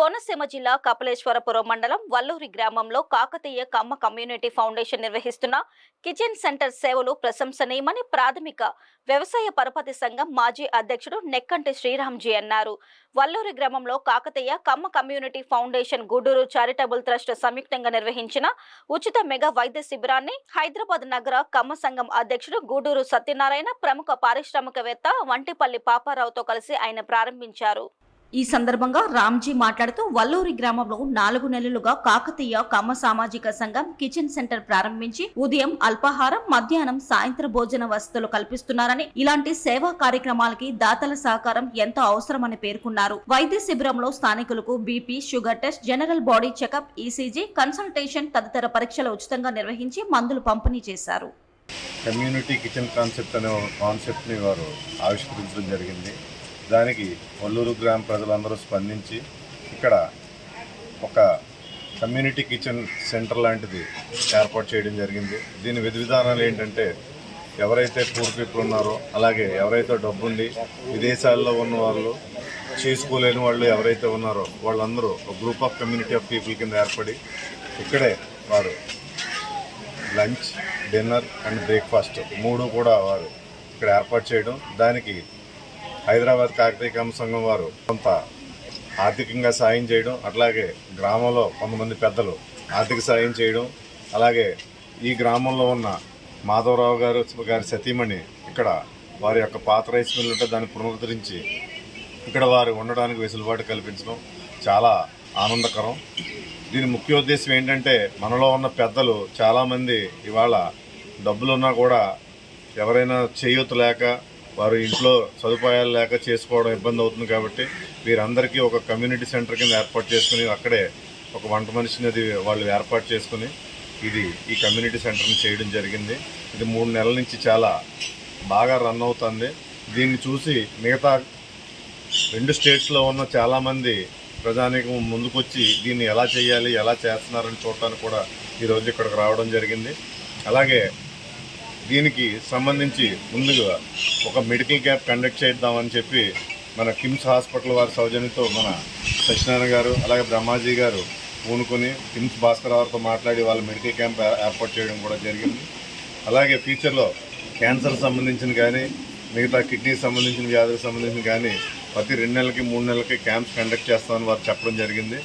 కోనసీమ జిల్లా కపిలేశ్వరపురం మండలం వల్లూరి గ్రామంలో కాకతీయ కమ్మ కమ్యూనిటీ ఫౌండేషన్ నిర్వహిస్తున్న కిచెన్ సెంటర్ సేవలు ప్రశంసనీయమని ప్రాథమిక వ్యవసాయ పరపతి సంఘం మాజీ అధ్యక్షుడు నెక్కంటి శ్రీరామ్జీ అన్నారు. వల్లూరి గ్రామంలో Kakatiya Kamma community foundation Guduru charitable trust సంయుక్తంగా నిర్వహించిన ఉచిత మెగా వైద్య శిబిరాన్ని హైదరాబాద్ నగర కమ్మ సంఘం అధ్యక్షుడు గూడూరు సత్యనారాయణ, ప్రముఖ పారిశ్రామికవేత్త వంటిపల్లి పాపారావుతో కలిసి ఆయన ప్రారంభించారు. ఈ సందర్భంగా రామ్జీ మాట్లాడుతూ వల్లూరి గ్రామంలో 4 నెలలుగా కాకతీయ కమ్మ సామాజిక సంఘం కిచెన్ సెంటర్ ప్రారంభించి ఉదయం అల్పాహారం, మధ్యాహ్నం, సాయంత్రం భోజన వసతులు కల్పిస్తున్నారని, ఇలాంటి సేవా కార్యక్రమాలకి దాతల సహకారం ఎంతో అవసరమని పేర్కొన్నారు. వైద్య శిబిరంలో స్థానికులకు BP, sugar test, general body checkup, ECG, consultation తదితర పరీక్షలు ఉచితంగా నిర్వహించి మందులు పంపిణీ చేశారు. కమ్యూనిటీ కిచెన్ కాన్సెప్ట్ అనే కాన్సెప్ట్ని వారు ఆవిష్కరించడం జరిగింది. దానికి వల్లూరు గ్రామ ప్రజలందరూ స్పందించి ఇక్కడ ఒక కమ్యూనిటీ కిచెన్ సెంటర్ లాంటిది ఏర్పాటు చేయడం జరిగింది. దీని విధి విధానాలు ఏంటంటే, ఎవరైతే పూర్ పీపుల్ ఉన్నారో, అలాగే ఎవరైతే డబ్బుండి విదేశాల్లో ఉన్న వాళ్ళు, చేసుకోలేని వాళ్ళు ఎవరైతే ఉన్నారో వాళ్ళందరూ ఒక group of community of people కింద ఏర్పడి ఇక్కడే వారు లంచ్, డిన్నర్ అండ్ బ్రేక్ఫాస్ట్ 3 కూడా వారు ఇక్కడ ఏర్పాటు చేయడం, దానికి హైదరాబాద్ కాకతీయ కమ్మ సంఘం వారు కొంత ఆర్థికంగా సాయం చేయడం, అట్లాగే గ్రామంలో కొంతమంది పెద్దలు ఆర్థిక సాయం చేయడం, అలాగే ఈ గ్రామంలో ఉన్న మాధవరావు గారి సతీమణి ఇక్కడ వారి యొక్క పాత రైస్ మిల్ ఉంటే దాన్ని పునరుద్ధరించి ఇక్కడ వారు ఉండడానికి వెసులుబాటు కల్పించడం చాలా ఆనందకరం. దీని ముఖ్య ఉద్దేశం ఏంటంటే, మనలో ఉన్న పెద్దలు చాలామంది ఇవాళ డబ్బులున్నా కూడా ఎవరైనా చేయూత లేక, వారు ఇంట్లో సదుపాయాలు లేక చేసుకోవడం ఇబ్బంది అవుతుంది. కాబట్టి వీరందరికీ ఒక కమ్యూనిటీ సెంటర్ కింద ఏర్పాటు చేసుకుని అక్కడే ఒక వంట మనిషిని అది వాళ్ళు ఏర్పాటు చేసుకుని ఈ కమ్యూనిటీ సెంటర్ని చేయడం జరిగింది. ఇది 3 నెలల నుంచి చాలా బాగా రన్ అవుతుంది. దీన్ని చూసి మిగతా 2 స్టేట్స్లో ఉన్న చాలామంది ప్రజానీకం ముందుకొచ్చి దీన్ని ఎలా చేయాలి, ఎలా చేస్తున్నారని చూడటానికి కూడా ఈరోజు ఇక్కడికి రావడం జరిగింది. అలాగే దీనికి సంబంధించి ముందుగా ఒక మెడికల్ క్యాంప్ కండక్ట్ చేద్దామని చెప్పి మన కిమ్స్ హాస్పిటల్ వారి సౌజన్యంతో మన సత్యనారాయణ గారు, అలాగే బ్రహ్మాజీ గారు పూనుకొని కిమ్స్ భాస్కర్ వారితో మాట్లాడి వాళ్ళ మెడికల్ క్యాంప్ ఏర్పాటు చేయడం కూడా జరిగింది. అలాగే ఫ్యూచర్లో క్యాన్సర్ సంబంధించిన కానీ, మిగతా కిడ్నీకి సంబంధించిన వ్యాధులకు సంబంధించిన కానీ ప్రతి 2 నెలలకి 3 నెలలకి క్యాంప్స్ కండక్ట్ చేస్తామని వారు చెప్పడం జరిగింది.